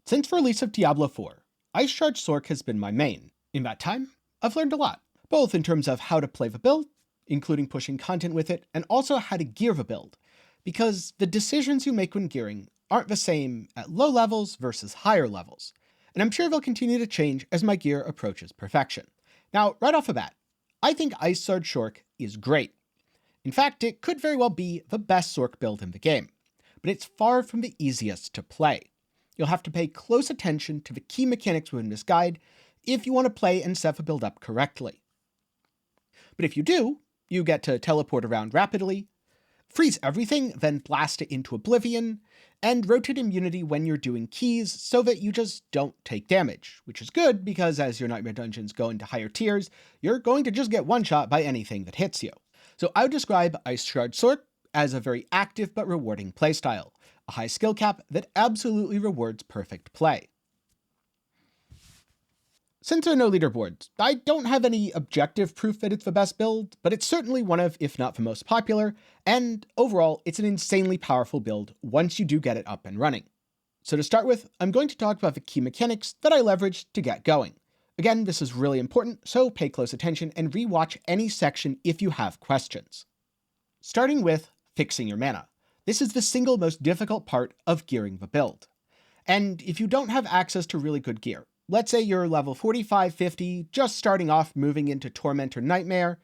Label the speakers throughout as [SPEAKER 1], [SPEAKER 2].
[SPEAKER 1] Since the release of Diablo 4, Ice Shard Sorc has been my main. In that time, I've learned a lot, both in terms of how to play the build, including pushing content with it, and also how to gear the build, because the decisions you make when gearing aren't the same at low levels versus higher levels, and I'm sure they'll continue to change as my gear approaches perfection. Now, right off the bat, I think Ice Shard Sorc is great. In fact, it could very well be the best Sorc build in the game, but it's far from the easiest to play. You'll have to pay close attention to the key mechanics within this guide if you want to play and set the build up correctly. But if you do, you get to teleport around rapidly, freeze everything, then blast it into oblivion, and rotate immunity when you're doing keys so that you just don't take damage, which is good because as your nightmare dungeons go into higher tiers, you're going to just get one-shot by anything that hits you. So I would describe Ice Shard Sorc as a very active but rewarding playstyle, a high skill cap that absolutely rewards perfect play. Since there are no leaderboards, I don't have any objective proof that it's the best build, but it's certainly one of, if not the most popular, and overall, it's an insanely powerful build once you do get it up and running. So to start with, I'm going to talk about the key mechanics that I leveraged to get going. Again, this is really important, so pay close attention and rewatch any section if you have questions. Starting with fixing your mana. This is the single most difficult part of gearing the build. And if you don't have access to really good gear, let's say you're level 45, 50, just starting off moving into Torment or Nightmare,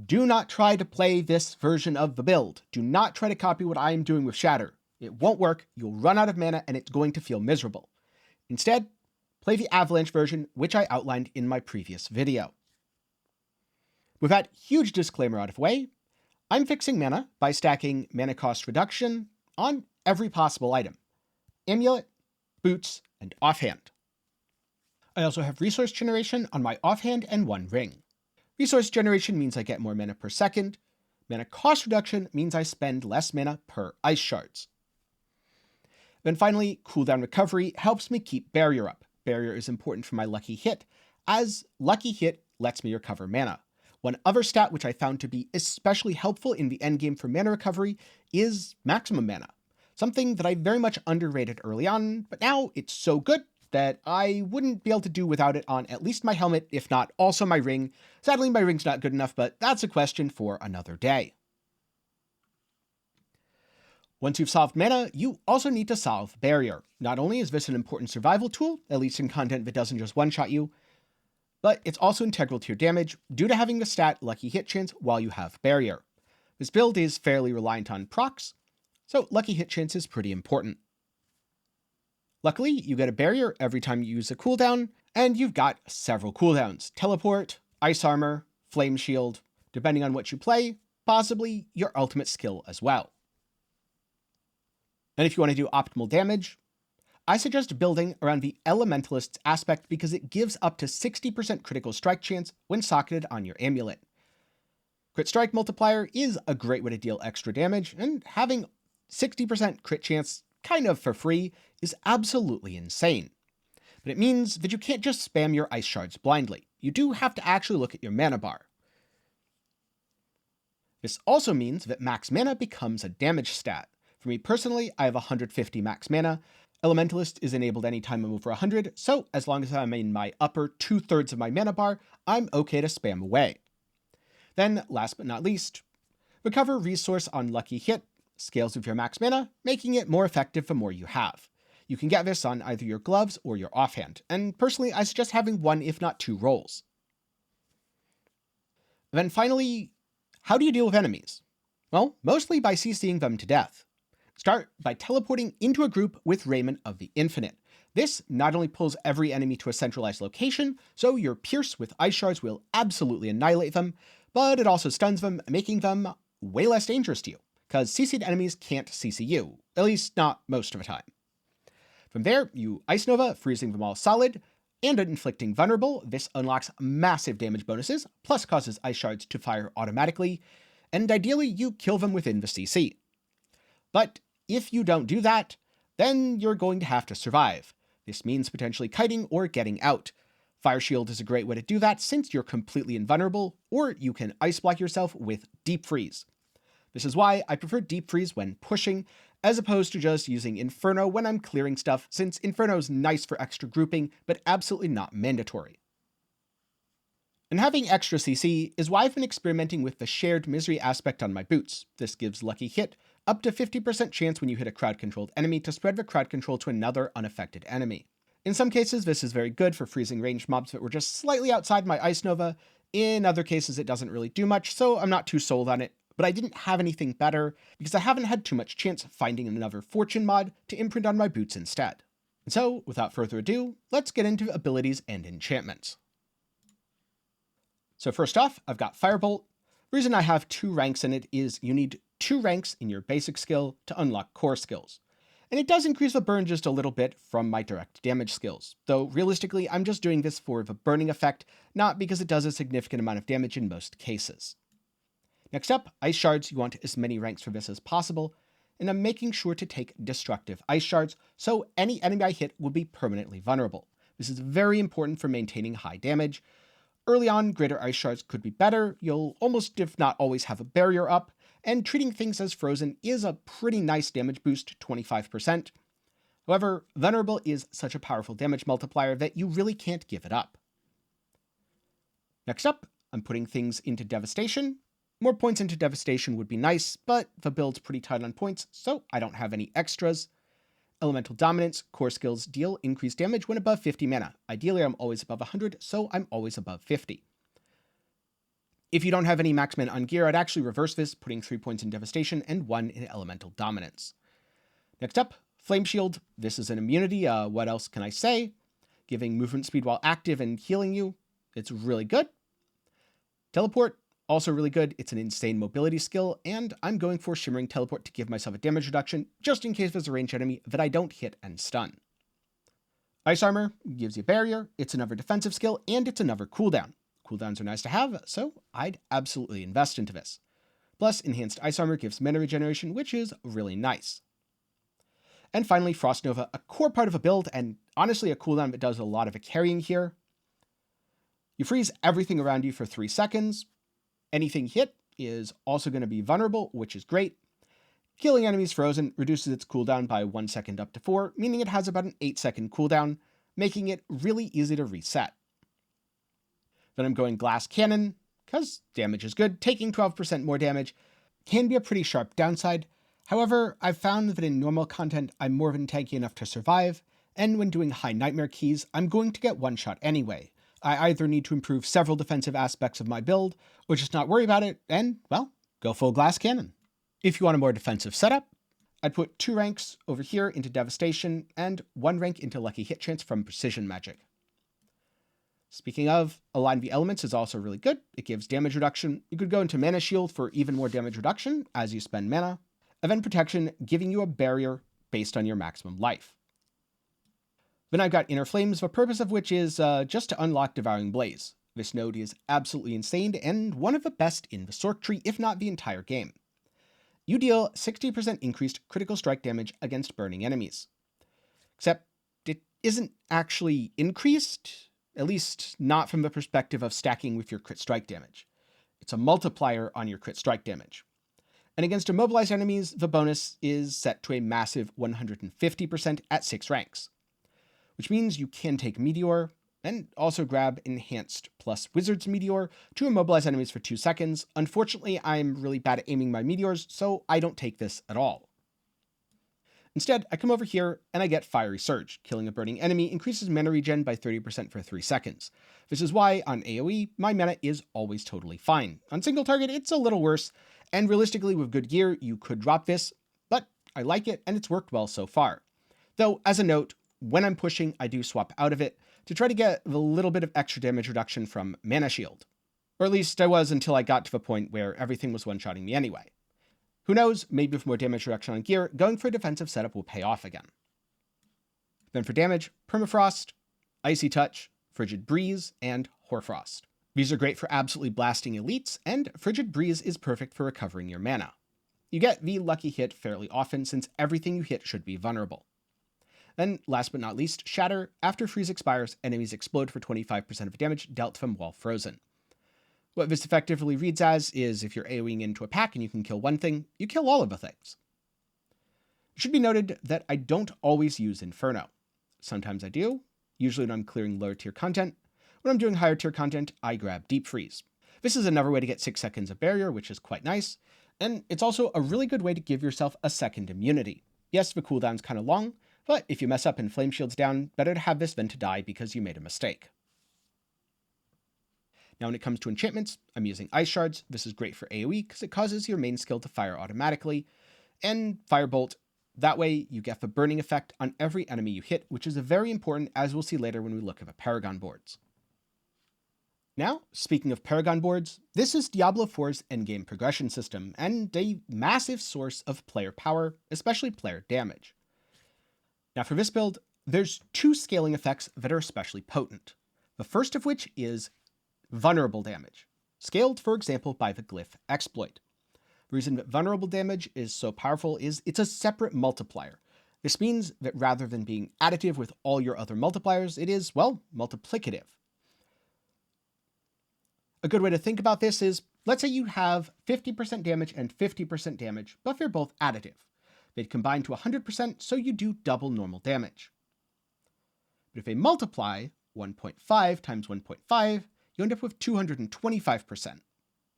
[SPEAKER 1] do not try to play this version of the build. Do not try to copy what I am doing with Shatter. It won't work, you'll run out of mana and it's going to feel miserable. Instead, play the Avalanche version, which I outlined in my previous video. With that huge disclaimer out of the way, I'm fixing mana by stacking mana cost reduction on every possible item. Amulet, boots, and offhand. I also have resource generation on my offhand and one ring. Resource generation means I get more mana per second. Mana cost reduction means I spend less mana per ice shards. Then finally, cooldown recovery helps me keep barrier up. Barrier is important for my lucky hit, as lucky hit lets me recover mana. One other stat which I found to be especially helpful in the endgame for mana recovery is maximum mana. Something that I very much underrated early on, but now it's so good that I wouldn't be able to do without it on at least my helmet, if not also my ring. Sadly, my ring's not good enough, but that's a question for another day. Once you've solved mana, you also need to solve barrier. Not only is this an important survival tool, at least in content that doesn't just one-shot you, but it's also integral to your damage due to having the stat lucky hit chance while you have barrier. This build is fairly reliant on procs, so lucky hit chance is pretty important. Luckily, you get a barrier every time you use a cooldown, and you've got several cooldowns: teleport, ice armor, flame shield, depending on what you play, possibly your ultimate skill as well. And if you want to do optimal damage, I suggest building around the Elementalist's aspect because it gives up to 60% critical strike chance when socketed on your amulet. Crit strike multiplier is a great way to deal extra damage, and having 60% crit chance kind of for free is absolutely insane. But it means that you can't just spam your ice shards blindly. You do have to actually look at your mana bar. This also means that max mana becomes a damage stat. For me personally, I have 150 max mana. Elementalist is enabled anytime I'm over 100, so as long as I'm in my upper 2/3 of my mana bar, I'm okay to spam away. Then, last but not least, recover resource on lucky hit scales with your max mana, making it more effective the more you have. You can get this on either your gloves or your offhand, and personally I suggest having one if not two rolls. Then finally, how do you deal with enemies? Well, mostly by CCing them to death. Start by teleporting into a group with Raiment of the Infinite. This not only pulls every enemy to a centralized location, so your Pierce with ice shards will absolutely annihilate them, but it also stuns them, making them way less dangerous to you, because CC'd enemies can't CC you, at least not most of the time. From there, you Ice Nova, freezing them all solid, and inflicting Vulnerable. This unlocks massive damage bonuses, plus causes ice shards to fire automatically, and ideally you kill them within the CC. But if you don't do that, then you're going to have to survive. This means potentially kiting or getting out. Fire Shield is a great way to do that since you're completely invulnerable, or you can ice block yourself with Deep Freeze. This is why I prefer Deep Freeze when pushing, as opposed to just using Inferno when I'm clearing stuff, since Inferno is nice for extra grouping, but absolutely not mandatory. And having extra CC is why I've been experimenting with the shared misery aspect on my boots. This gives lucky hit up to 50% chance when you hit a crowd-controlled enemy to spread the crowd control to another unaffected enemy. In some cases, this is very good for freezing ranged mobs that were just slightly outside my Ice Nova. In other cases, it doesn't really do much, so I'm not too sold on it. But I didn't have anything better because I haven't had too much chance finding another Fortune mod to imprint on my boots instead. And so, without further ado, let's get into abilities and enchantments. So first off, I've got Firebolt. The reason I have 2 ranks in it is you need 2 ranks in your basic skill to unlock core skills. And it does increase the burn just a little bit from my direct damage skills, though realistically I'm just doing this for the burning effect, not because it does a significant amount of damage in most cases. Next up, Ice Shards. You want as many ranks for this as possible, and I'm making sure to take destructive Ice Shards, so any enemy I hit will be permanently vulnerable. This is very important for maintaining high damage. Early on, greater Ice Shards could be better. You'll almost, if not always, have a barrier up, and treating things as frozen is a pretty nice damage boost, 25%. However, vulnerable is such a powerful damage multiplier that you really can't give it up. Next up, I'm putting things into Devastation. More points into Devastation would be nice, but the build's pretty tight on points, so I don't have any extras. Elemental Dominance. Core skills deal increased damage when above 50 mana. Ideally, I'm always above 100, so I'm always above 50. If you don't have any max mana on gear, I'd actually reverse this, putting 3 points in Devastation and 1 in Elemental Dominance. Next up, Flame Shield. This is an immunity. What else can I say? Giving movement speed while active and healing you. It's really good. Teleport. Also really good. It's an insane mobility skill, and I'm going for Shimmering Teleport to give myself a damage reduction, just in case there's a ranged enemy that I don't hit and stun. Ice Armor gives you barrier. It's another defensive skill, and it's another cooldown. Cooldowns are nice to have, so I'd absolutely invest into this. Plus, Enhanced Ice Armor gives mana regeneration, which is really nice. And finally, Frost Nova, a core part of a build, and honestly a cooldown that does a lot of the carrying here. You freeze everything around you for 3 seconds. Anything hit is also going to be vulnerable, which is great. Killing enemies frozen reduces its cooldown by 1 second up to 4, meaning it has about an 8-second cooldown, making it really easy to reset. Then I'm going Glass Cannon, because damage is good. Taking 12% more damage can be a pretty sharp downside. However, I've found that in normal content, I'm more than tanky enough to survive, and when doing high Nightmare keys, I'm going to get one-shot anyway. I either need to improve several defensive aspects of my build, or just not worry about it, and, well, go full Glass Cannon. If you want a more defensive setup, I'd put 2 ranks over here into Devastation, and 1 rank into Lucky Hit Chance from Precision Magic. Speaking of, Align the Elements is also really good. It gives damage reduction. You could go into Mana Shield for even more damage reduction as you spend mana. Event Protection, giving you a barrier based on your maximum life. Then I've got Inner Flames, the purpose of which is just to unlock Devouring Blaze. This node is absolutely insane and one of the best in the Sorc tree, if not the entire game. You deal 60% increased critical strike damage against burning enemies. Except it isn't actually increased, at least not from the perspective of stacking with your crit strike damage. It's a multiplier on your crit strike damage. And against immobilized enemies, the bonus is set to a massive 150% at 6 ranks. Which means you can take Meteor, and also grab Enhanced plus Wizard's Meteor to immobilize enemies for 2 seconds. Unfortunately, I'm really bad at aiming my meteors, so I don't take this at all. Instead, I come over here and I get Fiery Surge. Killing a burning enemy increases mana regen by 30% for 3 seconds. This is why, on AoE, my mana is always totally fine. On single target, it's a little worse, and realistically with good gear, you could drop this, but I like it and it's worked well so far. Though, as a note, when I'm pushing, I do swap out of it to try to get a little bit of extra damage reduction from Mana Shield. Or at least I was until I got to the point where everything was one-shotting me anyway. Who knows, maybe with more damage reduction on gear, going for a defensive setup will pay off again. Then for damage, Permafrost, Icy Touch, Frigid Breeze, and Hoarfrost. These are great for absolutely blasting elites, and Frigid Breeze is perfect for recovering your mana. You get the lucky hit fairly often since everything you hit should be vulnerable. Then, last but not least, Shatter. After freeze expires, enemies explode for 25% of damage dealt to them while frozen. What this effectively reads as is if you're AoEing into a pack and you can kill one thing, you kill all of the things. should be noted that I don't always use Inferno. Sometimes I do, usually when I'm clearing lower tier content. When I'm doing higher tier content, I grab Deep Freeze. This is another way to get 6 seconds of barrier, which is quite nice, and it's also a really good way to give yourself a second immunity. Yes, the cooldown's kind of long, but if you mess up and Flame Shield's down, better to have this than to die because you made a mistake. Now when it comes to enchantments, I'm using Ice Shards. This is great for AoE because it causes your main skill to fire automatically, and Firebolt. That way you get the burning effect on every enemy you hit, which is very important as we'll see later when we look at the Paragon boards. Now, speaking of Paragon boards, this is Diablo 4's endgame progression system, and a massive source of player power, especially player damage. Now for this build, there's 2 scaling effects that are especially potent. The first of which is vulnerable damage, scaled for example by the Glyph exploit. The reason that vulnerable damage is so powerful is it's a separate multiplier. This means that rather than being additive with all your other multipliers, it is, well, multiplicative. A good way to think about this is, let's say you have 50% damage and 50% damage, but they're both additive. They'd combine to 100%, so you do double normal damage. But if they multiply 1.5 times 1.5, you end up with 225%,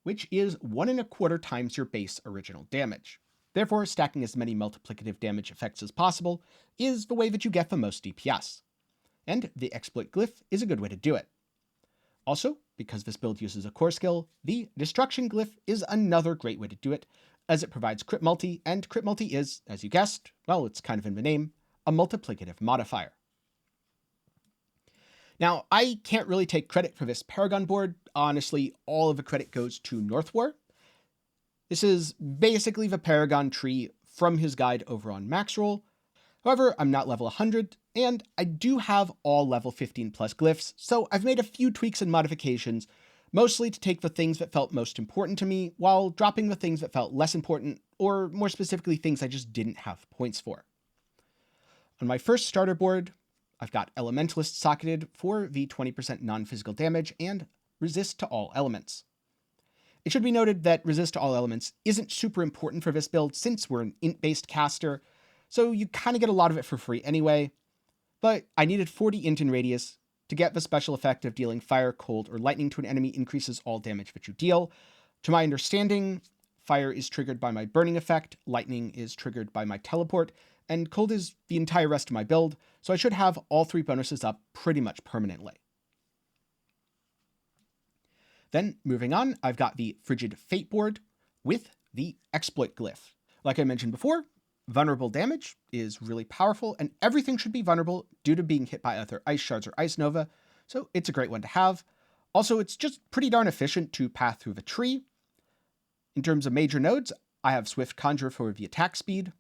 [SPEAKER 1] which is 1.25 times your base original damage. Therefore, stacking as many multiplicative damage effects as possible is the way that you get the most DPS. And the exploit glyph is a good way to do it. Also, because this build uses a core skill, the destruction glyph is another great way to do it, as it provides crit multi, and crit multi is, as you guessed, well, it's kind of in the name, a multiplicative modifier. Now, I can't really take credit for this Paragon board. Honestly, all of the credit goes to Northwar. This is basically the Paragon tree from his guide over on Maxroll. However, I'm not level 100, and I do have all level 15 plus glyphs, so I've made a few tweaks and modifications, mostly to take the things that felt most important to me, while dropping the things that felt less important, or more specifically things I just didn't have points for. On my first starter board, I've got Elementalist socketed for the 20% non-physical damage and resist to all elements. It should be noted that resist to all elements isn't super important for this build since we're an int-based caster, so you kind of get a lot of it for free anyway, but I needed 40 int in radius to get the special effect of dealing fire, cold, or lightning to an enemy increases all damage that you deal. To my understanding, fire is triggered by my burning effect, lightning is triggered by my teleport, and cold is the entire rest of my build, so I should have all 3 bonuses up pretty much permanently. Then, moving on, I've got the Frigid Fate board with the Exploit Glyph. Like I mentioned before, vulnerable damage is really powerful, and everything should be vulnerable due to being hit by either Ice Shards or Ice Nova, so it's a great one to have. Also, it's just pretty darn efficient to path through the tree. In terms of major nodes, I have Swift Conjure for the attack speed.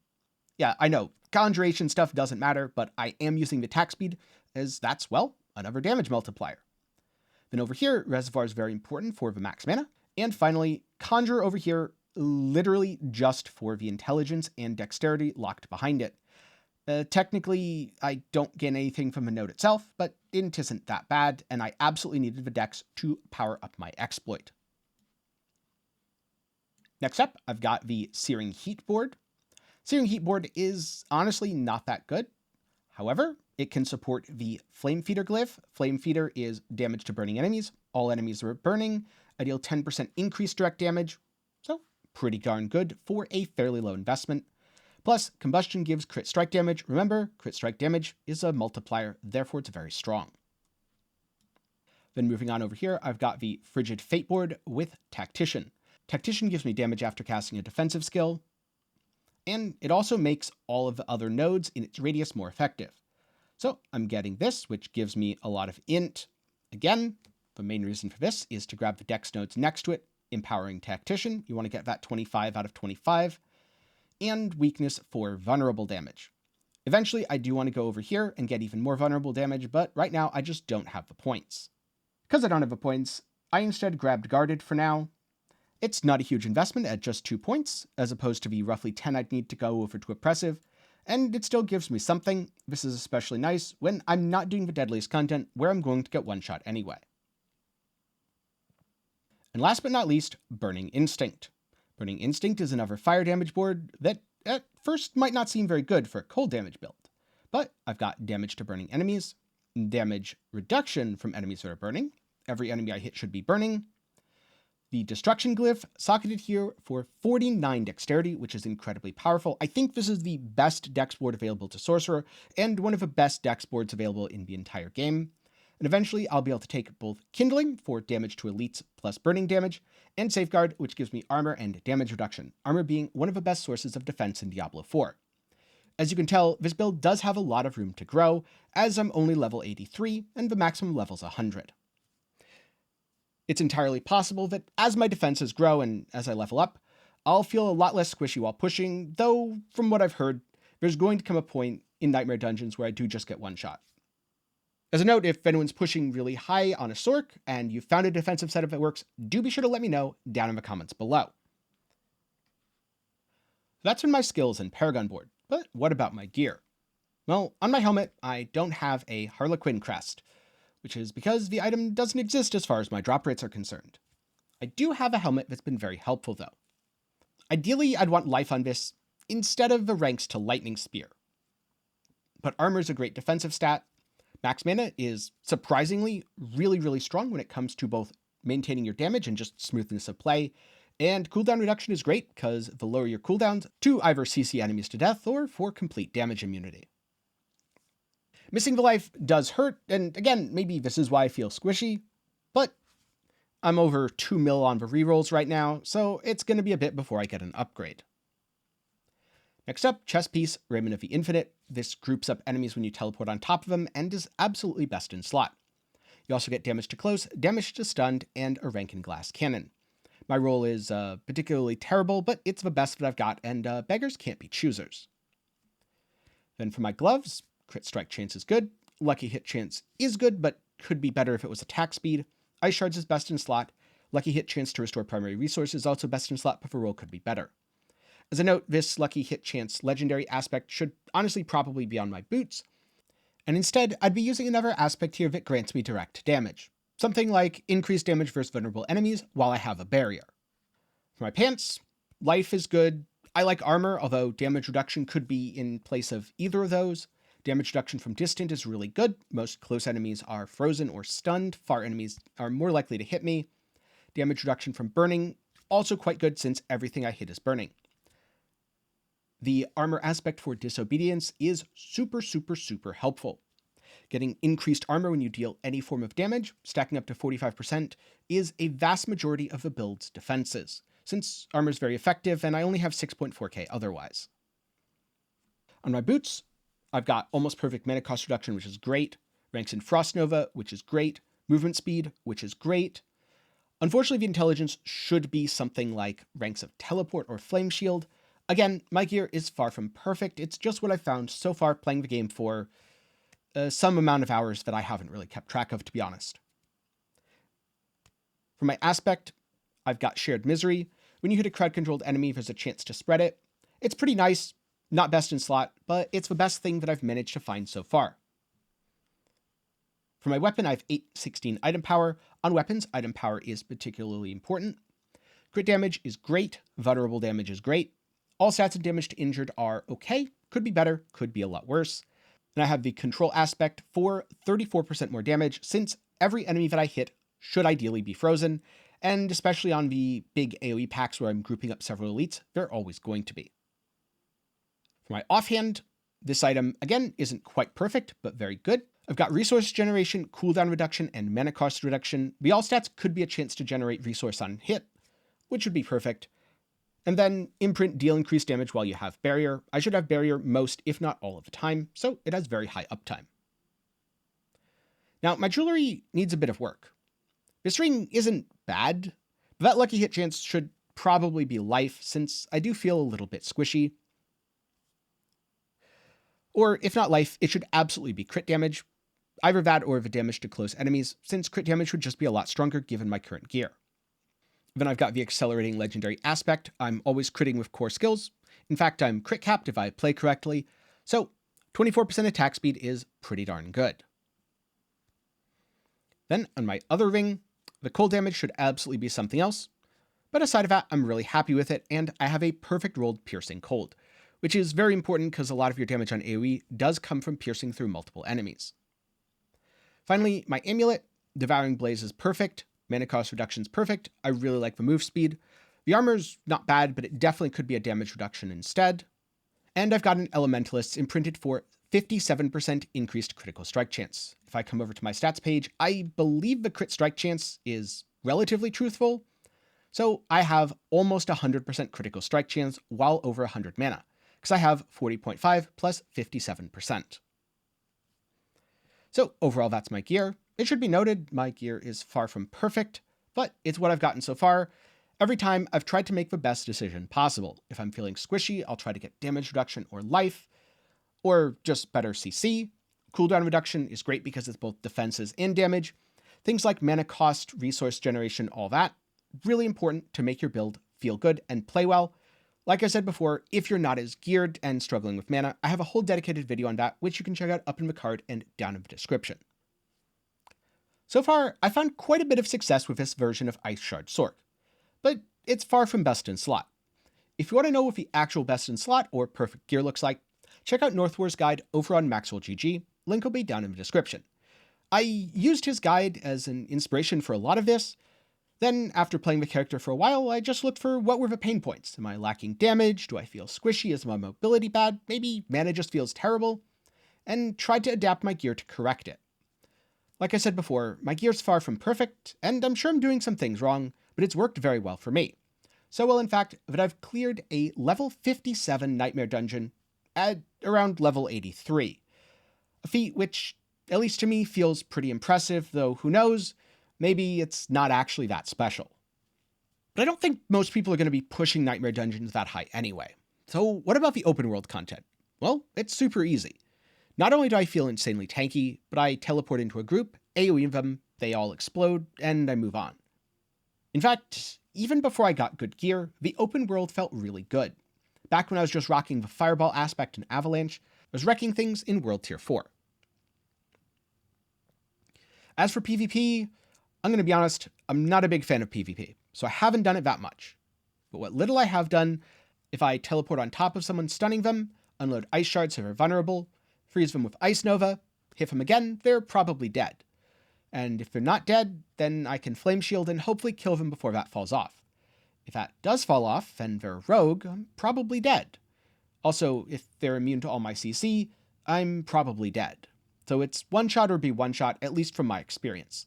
[SPEAKER 1] Yeah, I know, conjuration stuff doesn't matter, but I am using the attack speed, as that's, well, another damage multiplier. Then over here, Reservoir is very important for the max mana. And finally, Conjure over here, literally just for the intelligence and dexterity locked behind it. Technically, I don't gain anything from the node itself, but it isn't that bad, and I absolutely needed the dex to power up my exploit. Next up, I've got the Searing Heat board. Searing Heat board is honestly not that good. However, it can support the Flame Feeder glyph. Flame Feeder is damage to burning enemies. All enemies are burning. I deal 10% increased direct damage, so pretty darn good for a fairly low investment. Plus, Combustion gives crit strike damage. Remember, crit strike damage is a multiplier, therefore it's very strong. Then moving on over here, I've got the Frigid Fate board with Tactician. Tactician gives me damage after casting a defensive skill, and it also makes all of the other nodes in its radius more effective. So I'm getting this, which gives me a lot of int. Again, the main reason for this is to grab the dex nodes next to it, empowering Tactician. You want to get that 25 out of 25. And weakness for vulnerable damage. Eventually, I do want to go over here and get even more vulnerable damage, but right now I just don't have the points. Because I don't have the points, I instead grabbed Guarded for now. It's not a huge investment at just 2 points, as opposed to the roughly 10 I'd need to go over to Oppressive, and it still gives me something. This is especially nice when I'm not doing the deadliest content, where I'm going to get one-shot anyway. And last but not least, Burning Instinct. Burning Instinct is another fire damage board that at first might not seem very good for a cold damage build. But I've got damage to burning enemies, damage reduction from enemies that are burning. Every enemy I hit should be burning. The destruction glyph socketed here for 49 dexterity, which is incredibly powerful. I think this is the best dex board available to Sorcerer, and one of the best dex boards available in the entire game. And eventually I'll be able to take both Kindling for damage to elites plus burning damage, and Safeguard, which gives me armor and damage reduction, armor being one of the best sources of defense in Diablo 4. As you can tell, this build does have a lot of room to grow, as I'm only level 83, and the maximum level's 100. It's entirely possible that as my defenses grow and as I level up, I'll feel a lot less squishy while pushing, though from what I've heard, there's going to come a point in Nightmare Dungeons where I do just get one shot. As a note, if anyone's pushing really high on a Sorc, and you've found a defensive setup that works, do be sure to let me know down in the comments below. That's been my skills and Paragon board. But what about my gear? Well, on my helmet, I don't have a Harlequin crest, which is because the item doesn't exist as far as my drop rates are concerned. I do have a helmet that's been very helpful though. Ideally, I'd want life on this instead of the ranks to lightning spear. But armor is a great defensive stat. Max mana is surprisingly really strong when it comes to both maintaining your damage and just smoothness of play. And cooldown reduction is great, because the lower your cooldowns to either CC enemies to death or for complete damage immunity. Missing the life does hurt, and again, maybe this is why I feel squishy, but I'm over 2 mil on the rerolls right now, so it's going to be a bit before I get an upgrade. Next up, Chess Piece, Raiment of the Infinite. This groups up enemies when you teleport on top of them, and is absolutely best in slot. You also get damage to close, damage to stunned, and a rank in glass cannon. My roll is particularly terrible, but it's the best that I've got, and beggars can't be choosers. Then for my gloves, crit strike chance is good, lucky hit chance is good, but could be better if it was attack speed. Ice shards is best in slot, lucky hit chance to restore primary resources is also best in slot, but the roll could be better. As a note, this lucky hit chance legendary aspect should honestly probably be on my boots, and instead I'd be using another aspect here that grants me direct damage. Something like increased damage versus vulnerable enemies while I have a barrier. For my pants, life is good. I like armor, although damage reduction could be in place of either of those. Damage reduction from distant is really good. Most close enemies are frozen or stunned. Far enemies are more likely to hit me. Damage reduction from burning, also quite good since everything I hit is burning. The armor aspect for disobedience is super helpful. Getting increased armor when you deal any form of damage, stacking up to 45%, is a vast majority of the build's defenses, since armor is very effective and I only have 6.4k otherwise. On my boots, I've got almost perfect mana cost reduction, which is great, ranks in Frost Nova, which is great, movement speed, which is great. Unfortunately, the intelligence should be something like ranks of teleport or flame shield. Again, my gear is far from perfect, it's just what I've found so far playing the game for some amount of hours that I haven't really kept track of, to be honest. For my aspect, I've got Shared Misery. When you hit a crowd-controlled enemy, there's a chance to spread it. It's pretty nice, not best in slot, but it's the best thing that I've managed to find so far. For my weapon, I have 816 item power. On weapons, item power is particularly important. Crit damage is great, vulnerable damage is great. All stats and damage to injured are okay, could be better, could be a lot worse. And I have the control aspect for 34% more damage, since every enemy that I hit should ideally be frozen, and especially on the big AoE packs where I'm grouping up several elites, they're always going to be. For my offhand, this item, again, isn't quite perfect, but very good. I've got resource generation, cooldown reduction, and mana cost reduction. The all stats could be a chance to generate resource on hit, which would be perfect. And then imprint, deal increased damage while you have barrier. I should have barrier most, if not all of the time, so it has very high uptime. Now, my jewelry needs a bit of work. This ring isn't bad, but that lucky hit chance should probably be life, since I do feel a little bit squishy. Or if not life, it should absolutely be crit damage. Either that or the damage to close enemies, since crit damage would just be a lot stronger given my current gear. Then I've got the accelerating legendary aspect. I'm always critting with core skills. In fact, I'm crit capped if I play correctly, so 24% attack speed is pretty darn good. Then on my other ring, the cold damage should absolutely be something else, but aside of that, I'm really happy with it, and I have a perfect rolled piercing cold, which is very important because a lot of your damage on AoE does come from piercing through multiple enemies. Finally, my amulet, Devouring Blaze is perfect, mana cost reduction is perfect, I really like the move speed. The armor's not bad, but it definitely could be a damage reduction instead. And I've got an Elementalist imprinted for 57% increased critical strike chance. If I come over to my stats page, I believe the crit strike chance is relatively truthful. So I have almost 100% critical strike chance while over 100 mana, because I have 40.5 plus 57%. So overall, that's my gear. It should be noted, my gear is far from perfect, but it's what I've gotten so far. Every time I've tried to make the best decision possible. If I'm feeling squishy, I'll try to get damage reduction or life, or just better CC. Cooldown reduction is great because it's both defenses and damage. Things like mana cost, resource generation, all that. Really important to make your build feel good and play well. Like I said before, if you're not as geared and struggling with mana, I have a whole dedicated video on that, which you can check out up in the card and down in the description. So far, I found quite a bit of success with this version of Ice Shard Sorc, but it's far from best in slot. If you want to know what the actual best in slot or perfect gear looks like, check out Northwar's guide over on Maxwell GG, link will be down in the description. I used his guide as an inspiration for a lot of this. Then, after playing the character for a while, I just looked for what were the pain points. Am I lacking damage? Do I feel squishy? Is my mobility bad? Maybe mana just feels terrible? And tried to adapt my gear to correct it. Like I said before, my gear's far from perfect, and I'm sure I'm doing some things wrong, but it's worked very well for me. So well, in fact, that I've cleared a level 57 Nightmare Dungeon at around level 83. A feat which, at least to me, feels pretty impressive, though who knows, maybe it's not actually that special. But I don't think most people are going to be pushing Nightmare Dungeons that high anyway. So what about the open world content? Well, it's super easy. Not only do I feel insanely tanky, but I teleport into a group, AoE them, they all explode, and I move on. In fact, even before I got good gear, the open world felt really good. Back when I was just rocking the Fireball aspect in Avalanche, I was wrecking things in World Tier 4. As for PvP, I'm going to be honest, I'm not a big fan of PvP, so I haven't done it that much. But what little I have done, if I teleport on top of someone stunning them, unload Ice Shards if they're vulnerable, freeze them with Ice Nova, hit them again, they're probably dead. And if they're not dead, then I can Flame Shield and hopefully kill them before that falls off. If that does fall off and they're rogue, I'm probably dead. Also, if they're immune to all my CC, I'm probably dead. So it's one shot or be one shot, at least from my experience.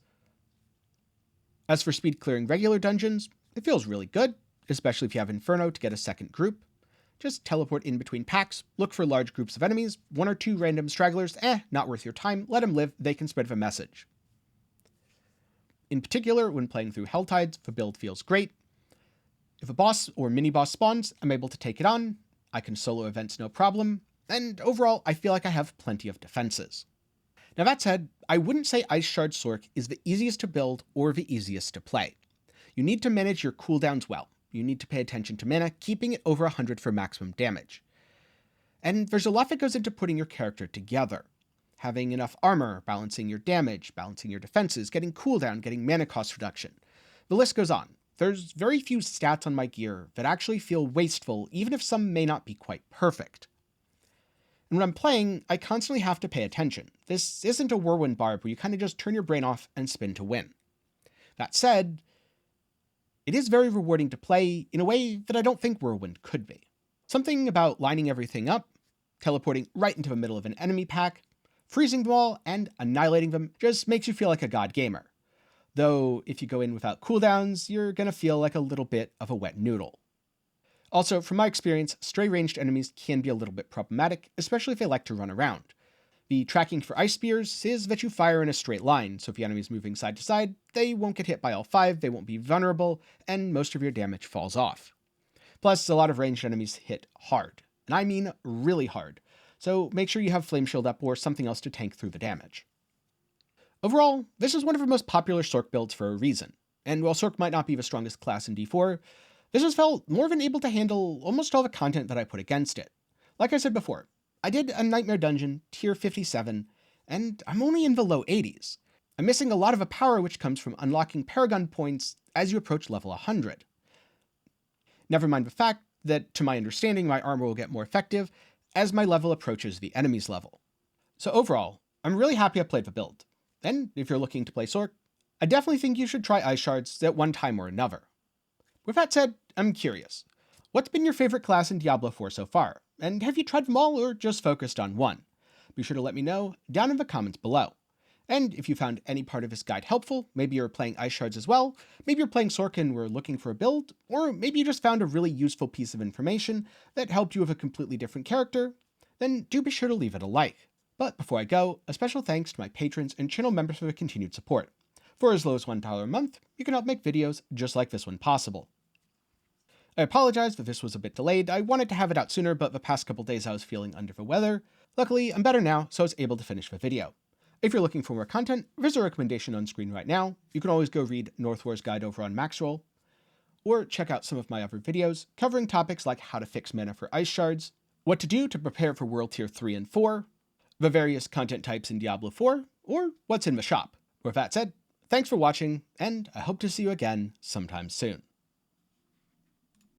[SPEAKER 1] As for speed clearing regular dungeons, it feels really good, especially if you have Inferno to get a second group. Just teleport in between packs, look for large groups of enemies, 1 or 2 random stragglers, not worth your time, let them live, they can spread the message. In particular, when playing through Helltides, the build feels great. If a boss or mini-boss spawns, I'm able to take it on, I can solo events no problem, and overall, I feel like I have plenty of defenses. Now that said, I wouldn't say Ice Shard Sorc is the easiest to build or the easiest to play. You need to manage your cooldowns well. You need to pay attention to mana, keeping it over 100 for maximum damage. And there's a lot that goes into putting your character together. Having enough armor, balancing your damage, balancing your defenses, getting cooldown, getting mana cost reduction. The list goes on. There's very few stats on my gear that actually feel wasteful, even if some may not be quite perfect. And when I'm playing, I constantly have to pay attention. This isn't a whirlwind barb where you kind of just turn your brain off and spin to win. That said, it is very rewarding to play in a way that I don't think whirlwind could be. Something about lining everything up, teleporting right into the middle of an enemy pack, freezing them all, and annihilating them just makes you feel like a god gamer. Though, if you go in without cooldowns, you're gonna feel like a little bit of a wet noodle. Also, from my experience, stray ranged enemies can be a little bit problematic, especially if they like to run around. The tracking for ice spears is that you fire in a straight line, so if the enemy's moving side to side, they won't get hit by all 5, they won't be vulnerable, and most of your damage falls off. Plus, a lot of ranged enemies hit hard, and I mean really hard, so make sure you have Flame Shield up or something else to tank through the damage. Overall, this is one of the most popular Sorc builds for a reason, and while Sorc might not be the strongest class in D4, this has felt more than able to handle almost all the content that I put against it. Like I said before, I did a Nightmare Dungeon, tier 57, and I'm only in the low 80s. I'm missing a lot of the power which comes from unlocking Paragon points as you approach level 100. Never mind the fact that to my understanding my armor will get more effective as my level approaches the enemy's level. So overall, I'm really happy I played the build. And if you're looking to play Sorc, I definitely think you should try Ice Shards at one time or another. With that said, I'm curious. What's been your favorite class in Diablo 4 so far? And have you tried them all or just focused on one? Be sure to let me know down in the comments below. And if you found any part of this guide helpful, maybe you're playing Ice Shards as well, maybe you're playing Sorc and were looking for a build, or maybe you just found a really useful piece of information that helped you with a completely different character, then do be sure to leave it a like. But before I go, a special thanks to my patrons and channel members for their continued support. For as low as $1 a month, you can help make videos just like this one possible. I apologize that this was a bit delayed. I wanted to have it out sooner, but the past couple days I was feeling under the weather. Luckily, I'm better now, so I was able to finish the video. If you're looking for more content, there's a recommendation on screen right now. You can always go read Northwar's guide over on Maxroll, or check out some of my other videos covering topics like how to fix mana for Ice Shards, what to do to prepare for World Tier 3 and 4, the various content types in Diablo 4, or what's in the shop. With that said, thanks for watching, and I hope to see you again sometime soon.